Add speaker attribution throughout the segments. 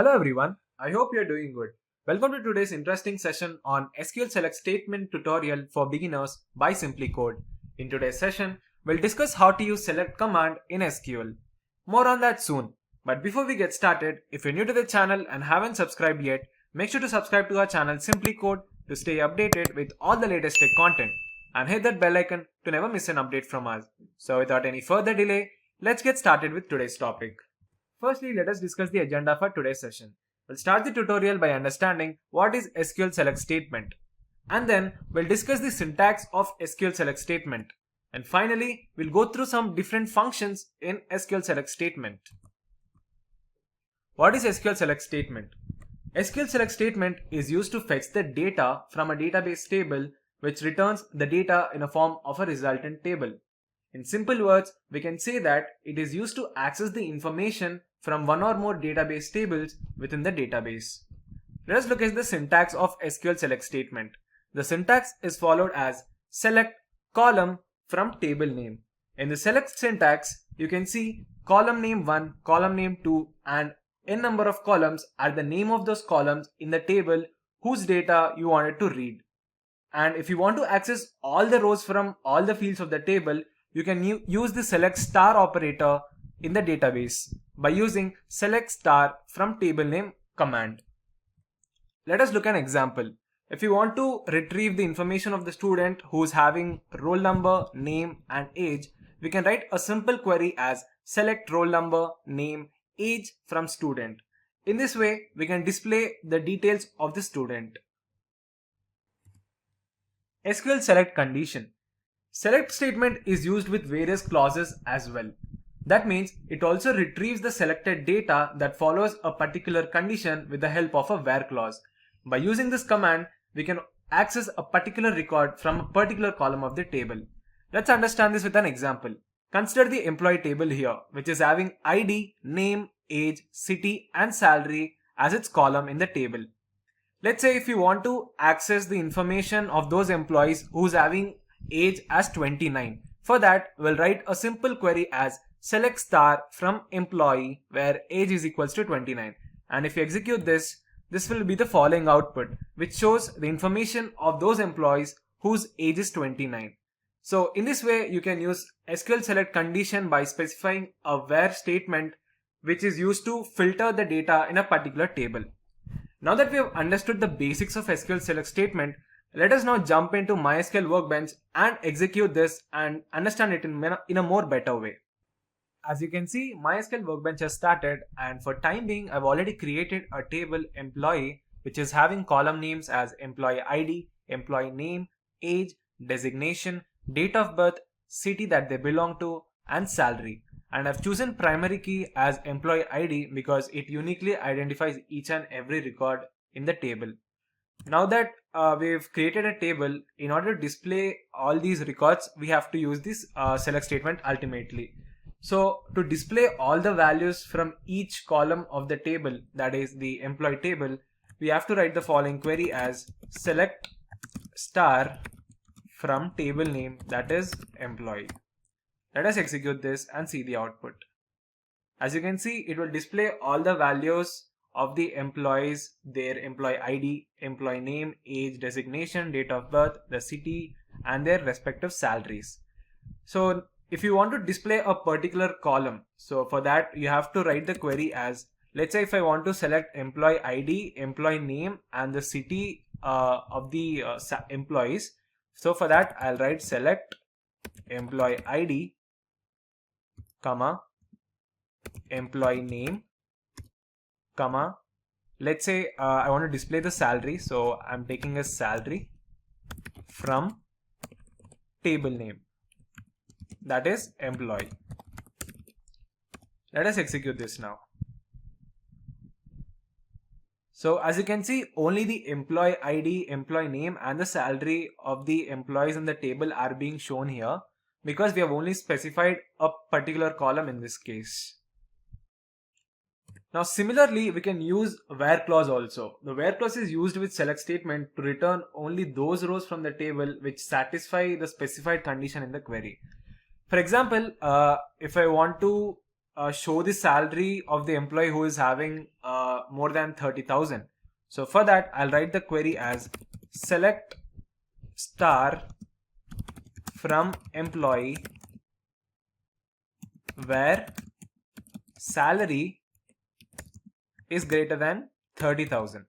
Speaker 1: Hello everyone, I hope you are doing good. Welcome to today's interesting session on SQL Select Statement tutorial for beginners by SimpliCode. In today's session, we'll discuss how to use select command in SQL. More on that soon. But before we get started, if you're new to the channel and haven't subscribed yet, make sure to subscribe to our channel SimpliCode to stay updated with all the latest tech content and hit that bell icon to never miss an update from us. So without any further delay, let's get started with today's topic. Firstly, let us discuss the agenda for today's session. We'll start the tutorial by understanding what is SQL Select Statement. And then we'll discuss the syntax of SQL Select Statement. And finally, we'll go through some different functions in SQL Select Statement. What is SQL Select Statement? SQL Select Statement is used to fetch the data from a database table which returns the data in a form of a resultant table. In simple words, we can say that it is used to access the information from one or more database tables within the database. Let us look at the syntax of SQL Select Statement. The syntax is followed as select column from table name. In the select syntax, you can see column name 1, column name 2 and n number of columns are the name of those columns in the table whose data you wanted to read. And if you want to access all the rows from all the fields of the table, you can use the select star operator in the database by using select star from table name command. Let us look at an example. If you want to retrieve the information of the student who is having roll number, name and age, we can write a simple query as select roll number, name, age from student. In this way, we can display the details of the student. SQL Select Condition. Select statement is used with various clauses as well. That means it also retrieves the selected data that follows a particular condition with the help of a where clause. By using this command, we can access a particular record from a particular column of the table. Let's understand this with an example. Consider the employee table here, which is having ID, name, age, city and salary as its column in the table. Let's say if you want to access the information of those employees who's having age as 29. For that, we'll write a simple query as select star from employee where age is equals to 29. And if you execute this, this will be the following output, which shows the information of those employees whose age is 29. So in this way, you can use SQL Select Condition by specifying a where statement which is used to filter the data in a particular table. Now that we have understood the basics of SQL Select Statement, let us now jump into MySQL Workbench and execute this and understand it in a more better way. As you can see, MySQL Workbench has started, and for time being, I've already created a table employee which is having column names as employee ID, employee name, age, designation, date of birth, city that they belong to, and salary. And I've chosen primary key as employee ID because it uniquely identifies each and every record in the table. Now that we've created a table, in order to display all these records, we have to use this select statement ultimately. So to display all the values from each column of the table, that is the employee table, we have to write the following query as select star from table name, that is employee. Let us execute this and see the output. As you can see, it will display all the values of the employees, their employee ID, employee name, age, designation, date of birth, the city and their respective salaries. So if you want to display a particular column, so for that you have to write the query as, let's say if I want to select employee ID, employee name and the city of the employees. So for that I'll write select employee ID, comma, employee name, comma, let's say I want to display the salary, so I'm taking a salary from table name, that is employee. Let us execute this now. So as you can see, only the employee ID, employee name and the salary of the employees in the table are being shown here because we have only specified a particular column in this case. Now similarly, we can use where clause also. The where clause is used with select statement to return only those rows from the table which satisfy the specified condition in the query. For example, if I want to show the salary of the employee who is having more than 30,000. So for that, I'll write the query as select star from employee where salary is greater than 30,000.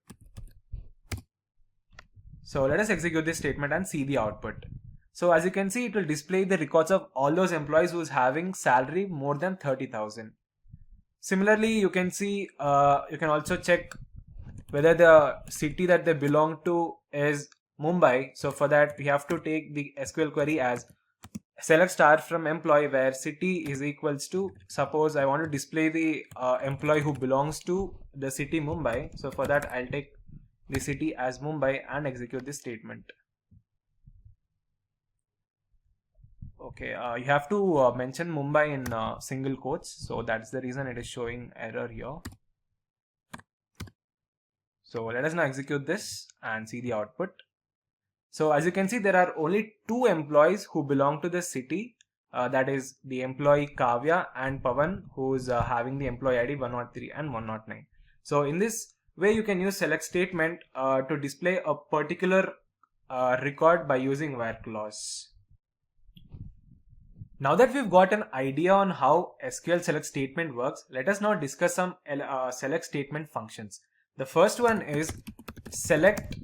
Speaker 1: So let us execute this statement and see the output. So as you can see, it will display the records of all those employees who is having salary more than 30,000. Similarly, you can see, you can also check whether the city that they belong to is Mumbai. So for that, we have to take the SQL query as select star from employee where city is equals to, suppose I want to display the employee who belongs to the city Mumbai. So for that, I'll take the city as Mumbai and execute this statement. Okay, you have to mention Mumbai in single quotes, so that's the reason it is showing error here. So let us now execute this and see the output. So as you can see, there are only two employees who belong to the city, that is the employee Kavya and Pavan, who is having the employee ID 103 and 109. So in this way, you can use select statement to display a particular record by using where clause. Now that we've got an idea on how SQL select statement works, let us now discuss some select statement functions. The first one is select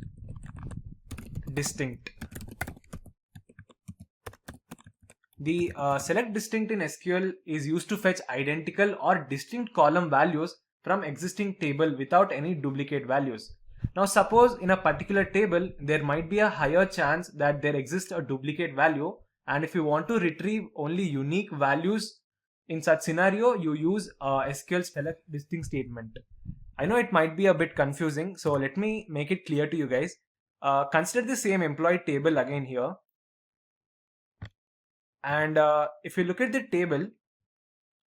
Speaker 1: distinct. The select distinct in SQL is used to fetch identical or distinct column values from existing table without any duplicate values. Now suppose in a particular table there might be a higher chance that there exists a duplicate value, and if you want to retrieve only unique values in such scenario, you use SQL select distinct statement. I know it might be a bit confusing, so let me make it clear to you guys. Consider the same employee table again here, and if you look at the table,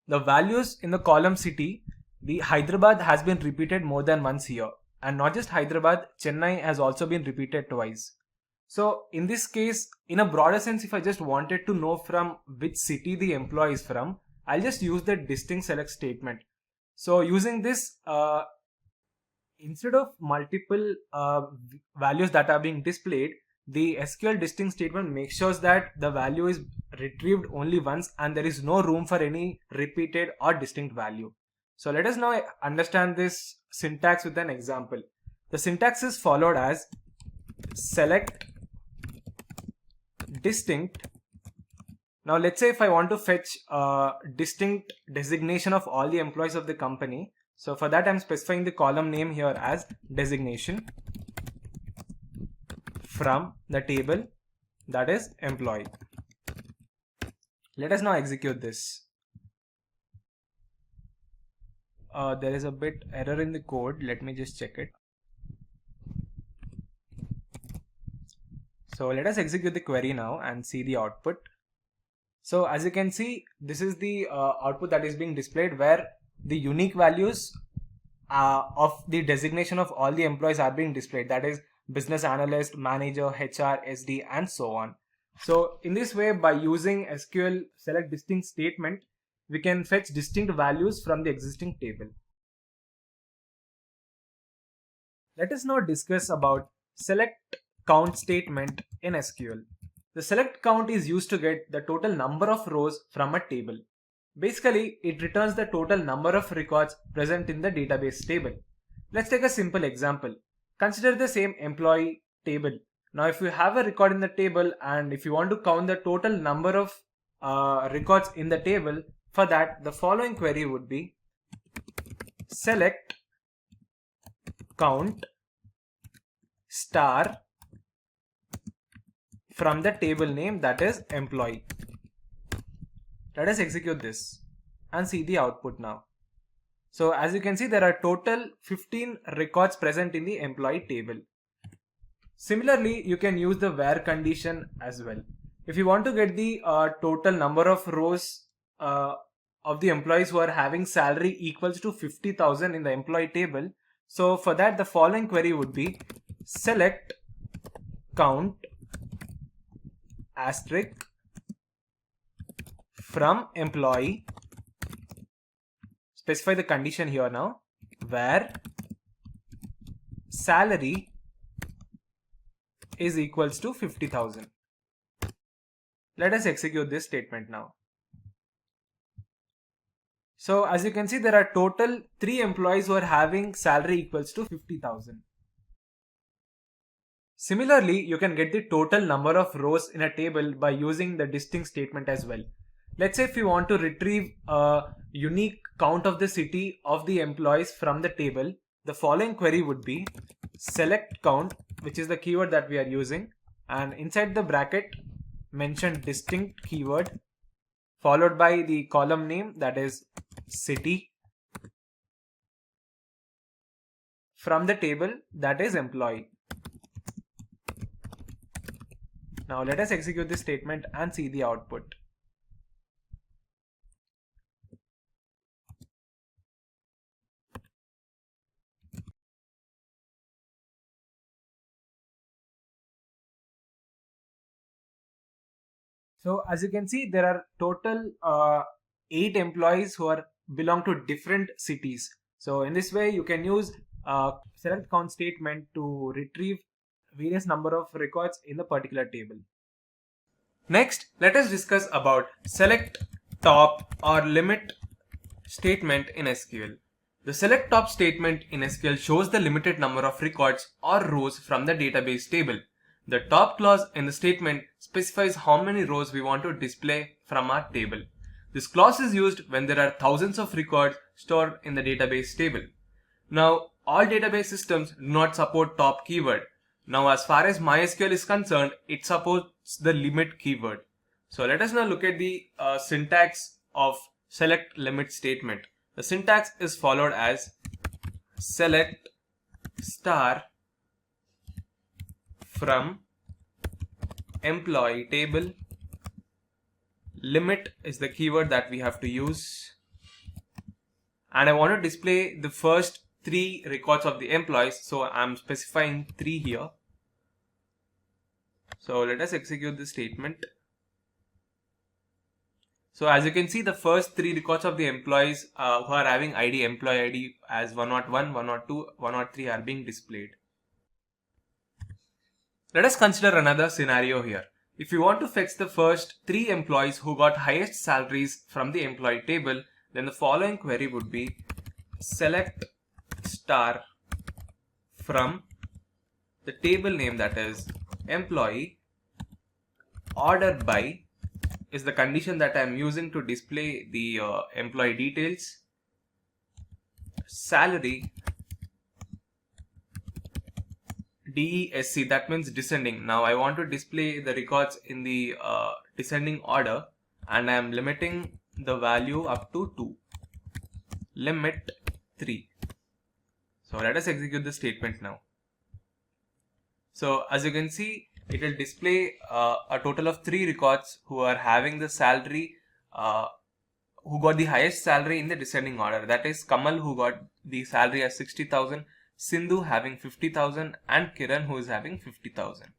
Speaker 1: the values in the column city, the Hyderabad has been repeated more than once here, and not just Hyderabad, Chennai has also been repeated twice. So in this case, in a broader sense, if I just wanted to know from which city the employee is from, I'll just use the distinct select statement. So using this, instead of multiple values that are being displayed, the SQL distinct statement makes sure that the value is retrieved only once and there is no room for any repeated or distinct value. So let us now understand this syntax with an example. The syntax is followed as select distinct. Now let's say if I want to fetch a distinct designation of all the employees of the company. So for that I'm specifying the column name here as designation from the table that is employee. Let us now execute this. There is a bit error in the code. Let me just check it. So let us execute the query now and see the output. So as you can see, this is the output that is being displayed where the unique values of the designation of all the employees are being displayed. That is business analyst, manager, HR, SD, and so on. So in this way, by using SQL select distinct statement, we can fetch distinct values from the existing table. Let us now discuss about select count statement in SQL. The select count is used to get the total number of rows from a table. Basically, it returns the total number of records present in the database table. Let's take a simple example. Consider the same employee table. Now, if you have a record in the table and if you want to count the total number of records in the table, for that, the following query would be select count star from the table name that is employee. Let us execute this and see the output now. So as you can see, there are total 15 records present in the employee table. Similarly, you can use the where condition as well. If you want to get the total number of rows of the employees who are having salary equals to 50,000 in the employee table, so for that the following query would be select count asterisk from employee specify the condition here now, where salary is equals to 50,000. Let us execute this statement now. So as you can see, there are total 3 employees who are having salary equals to 50,000. Similarly, you can get the total number of rows in a table by using the distinct statement as well. Let's say if you want to retrieve a unique count of the city of the employees from the table, the following query would be select count, which is the keyword that we are using, and inside the bracket mention distinct keyword followed by the column name, that is city, from the table, that is employee. Now let us execute this statement and see the output. So as you can see, there are total 8 employees who belong to different cities. So in this way, you can use select count statement to retrieve various number of records in the particular table. Next, let us discuss about select top or limit statement in SQL. The select top statement in SQL shows the limited number of records or rows from the database table. The top clause in the statement specifies how many rows we want to display from our table. This clause is used when there are thousands of records stored in the database table. Now, all database systems do not support top keyword. Now, as far as MySQL is concerned, it supports the limit keyword. So let us now look at the syntax of select limit statement. The syntax is followed as select star from employee table. Limit is the keyword that we have to use. And I want to display the first 3 records of the employees. So I'm specifying 3 here. So let us execute this statement. So as you can see, the first 3 records of the employees who are having employee ID as 101, 102, 103 are being displayed. Let us consider another scenario here. If you want to fetch the first 3 employees who got highest salaries from the employee table, then the following query would be select star from the table name, that is employee, order by is the condition that I am using to display the employee details, salary, DESC, that means descending. Now I want to display the records in the descending order, and I am limiting the value up to 2, limit 3. So let us execute the statement now. So as you can see, it will display a total of 3 records who are having the salary, who got the highest salary in the descending order. That is Kamal, who got the salary as 60,000, Sindhu having 50,000, and Kiran, who is having 50,000.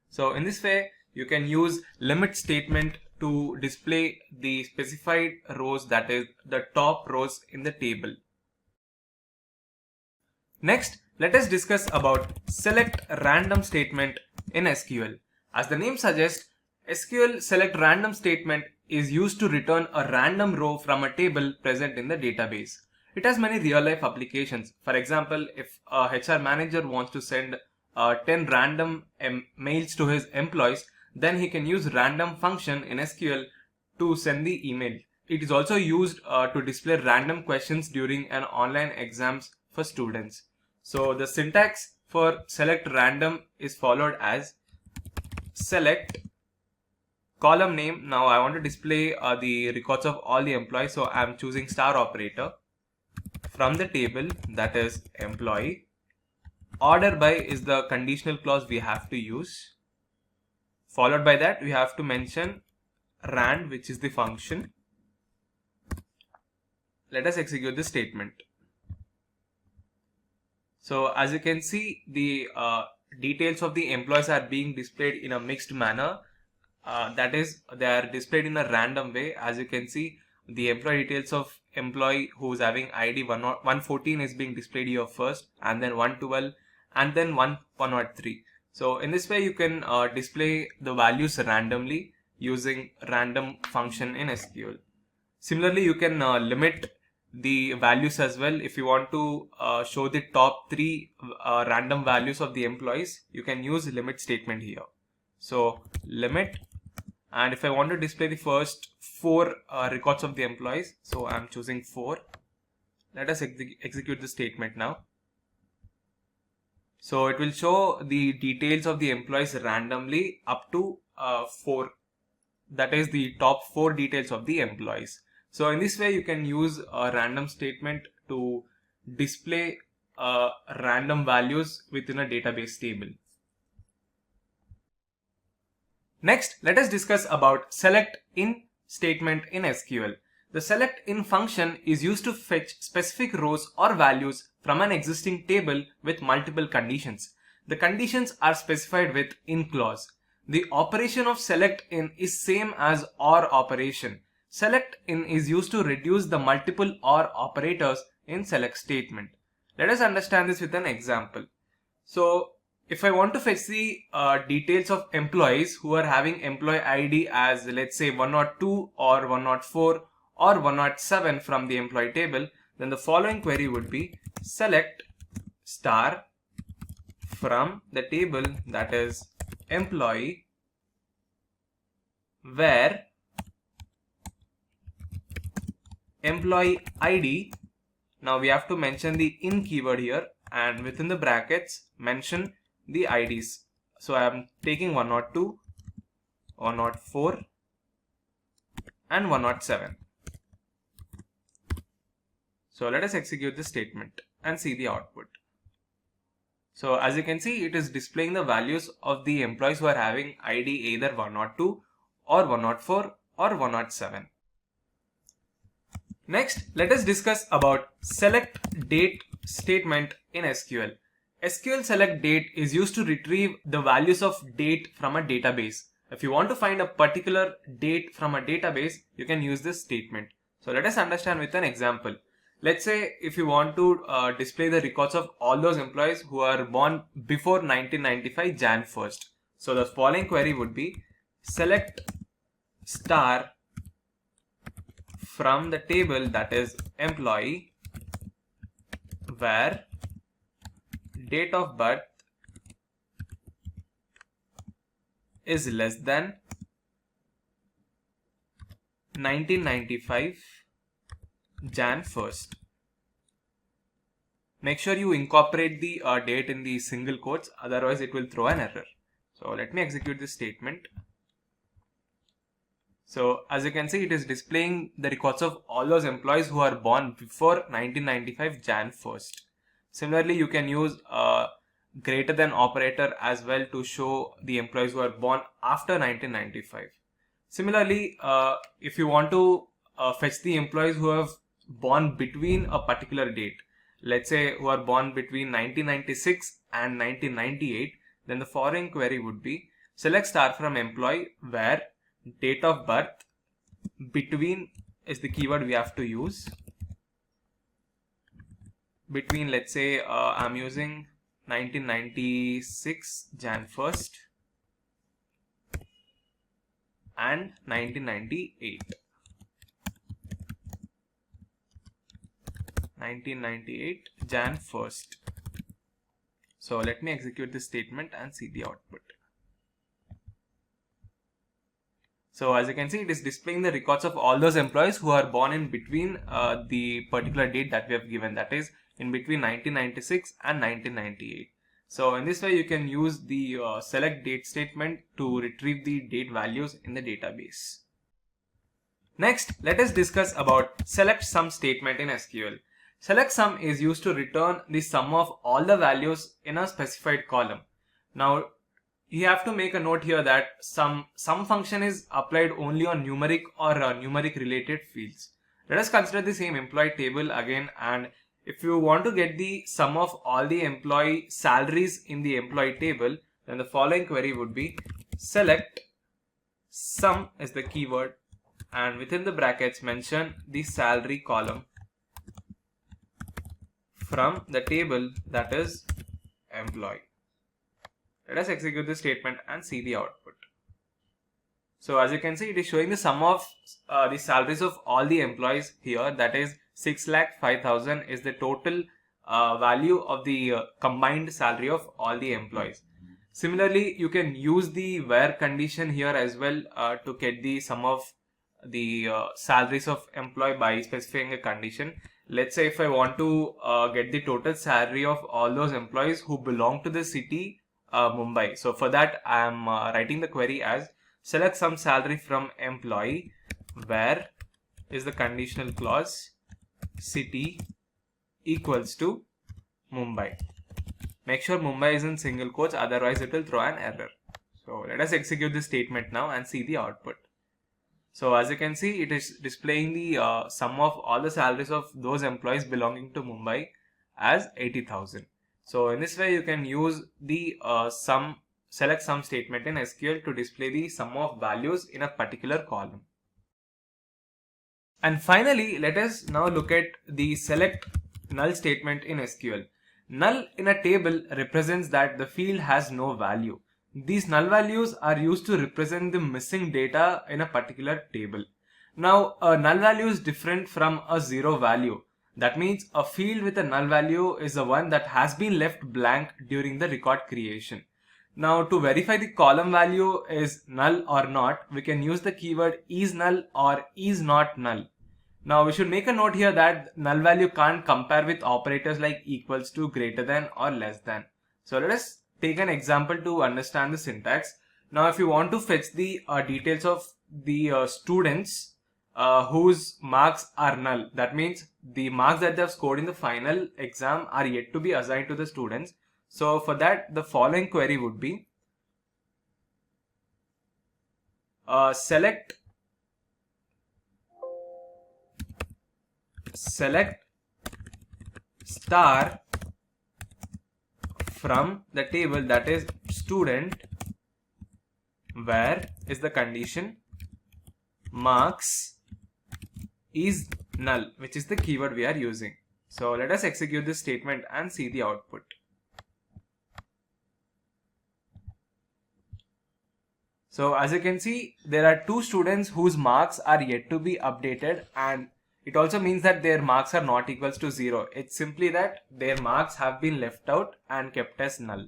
Speaker 1: So in this way, you can use limit statement to display the specified rows, that is the top rows in the table. Next, let us discuss about select random statement in SQL. As the name suggests, SQL Select Random Statement is used to return a random row from a table present in the database. It has many real-life applications. For example, if a HR manager wants to send 10 random mails to his employees, then he can use random function in SQL to send the email. It is also used to display random questions during an online exams for students. So the syntax for select random is followed as select column name. Now I want to display the records of all the employees, so I am choosing star operator from the table, that is employee. Order by is the conditional clause we have to use. Followed by that, we have to mention rand, which is the function. Let us execute this statement. So as you can see, the details of the employees are being displayed in a mixed manner. That is, they are displayed in a random way. As you can see,
Speaker 2: the employee details of employee who's having ID 114 is being displayed here first, and then 112, and then 103. So in this way you can display the values randomly using random function in SQL. Similarly, you can limit the values as well. If you want to show the top 3 random values of the employees, you can use limit statement here. So limit, and if I want to display the first 4 records of the employees, so I'm choosing 4. Let us execute the statement now. So it will show the details of the employees randomly up to 4. That is the top 4 details of the employees. So in this way you can use a random statement to display random values within a database table. Next, let us discuss about select in statement in SQL. The select in function is used to fetch specific rows or values from an existing table with multiple conditions. The conditions are specified with in clause. The operation of select in is same as OR operation. Select in is used to reduce the multiple OR operators in select statement. Let us understand this with an example. So if I want to fetch the details of employees who are having employee ID as, let's say, 102 or 104 or 107 from the employee table, then the following query would be select star from the table, that is employee, where employee ID, now we have to mention the in keyword here, and within the brackets mention the IDs. So I am taking 102, 104 and 107. So let us execute this statement and see the output. So as you can see, it is displaying the values of the employees who are having ID either 102 or 104 or 107. Next, let us discuss about select date statement in SQL. SQL Select Date is used to retrieve the values of date from a database. If you want to find a particular date from a database, you can use this statement. So let us understand with an example. Let's say if you want to display the records of all those employees who are born before 1995 Jan 1st. So the following query would be select star from the table, that is employee, where date of birth is less than 1995 Jan 1st. Make sure you incorporate the date in the single quotes, otherwise it will throw an error. So let me execute this statement. So as you can see, it is displaying the records of all those employees who are born before 1995 Jan 1st. Similarly, you can use a greater than operator as well to show the employees who are born after 1995. Similarly, if you want to fetch the employees who have born between a particular date, let's say who are born between 1996 and 1998, then the following query would be select star from employee where date of birth between is the keyword we have to use. Between, let's say I'm using 1996 Jan 1st and 1998. 1998 Jan 1st. So let me execute this statement and see the output. So as you can see, it is displaying the records of all those employees who are born in between the particular date that we have given, that is in between 1996 and 1998. So in this way you can use the select date statement to retrieve the date values in the database. Next, let us discuss about select sum statement in SQL. Select sum is used to return the sum of all the values in a specified column. Now you have to make a note here that sum function is applied only on numeric or numeric related fields. Let us consider the same employee table again, and if you want to get the sum of all the employee salaries in the employee table, then the following query would be select sum is the keyword and within the brackets mention the salary column from the table that is employee. Let us execute this statement and see the output. So as you can see, it is showing the sum of the salaries of all the employees here, that is 6,05,000 is the total value of the combined salary of all the employees. Similarly, you can use the where condition here as well to get the sum of the salaries of employee by specifying a condition. Let's say if I want to get the total salary of all those employees who belong to the city Mumbai. So for that I am writing the query as select some salary from employee where is the conditional clause city equals to Mumbai. Make sure Mumbai is in single quotes, otherwise it will throw an error. So let us execute this statement now and see the output. So as you can see, it is displaying the sum of all the salaries of those employees belonging to Mumbai as 80,000. So in this way you can use the select sum statement in SQL to display the sum of values in a particular column. And finally, let us now look at the select null statement in SQL. Null in a table represents that the field has no value. These null values are used to represent the missing data in a particular table. Now, a null value is different from a zero value. That means a field with a null value is the one that has been left blank during the record creation. Now, to verify the column value is null or not, we can use the keyword is null or is not null. Now, we should make a note here that null value can't compare with operators like equals to, greater than or less than. So let us take an example to understand the syntax. Now, if you want to fetch the details of the students whose marks are null, that means the marks that they have scored in the final exam are yet to be assigned to the students. So for that, the following query would be select star from the table that is student where is the condition marks is null, which is the keyword we are using. So let us execute this statement and see the output. So as you can see, there are two students whose marks are yet to be updated, and it also means that their marks are not equals to 0. It's simply that their marks have been left out and kept as null.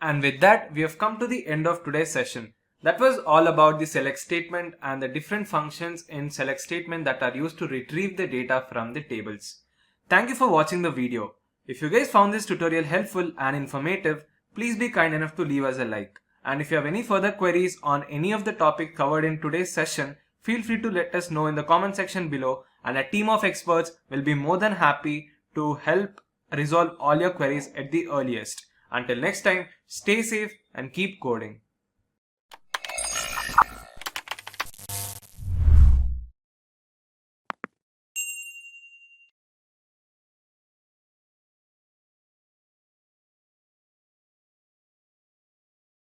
Speaker 2: And with that, we have come to the end of today's session. That was all about the select statement and the different functions in select statement that are used to retrieve the data from the tables. Thank you for watching the video. If you guys found this tutorial helpful and informative, please be kind enough to leave us a like. And if you have any further queries on any of the topic covered in today's session, feel free to let us know in the comment section below, and a team of experts will be more than happy to help resolve all your queries at the earliest. Until next time, stay safe and keep coding.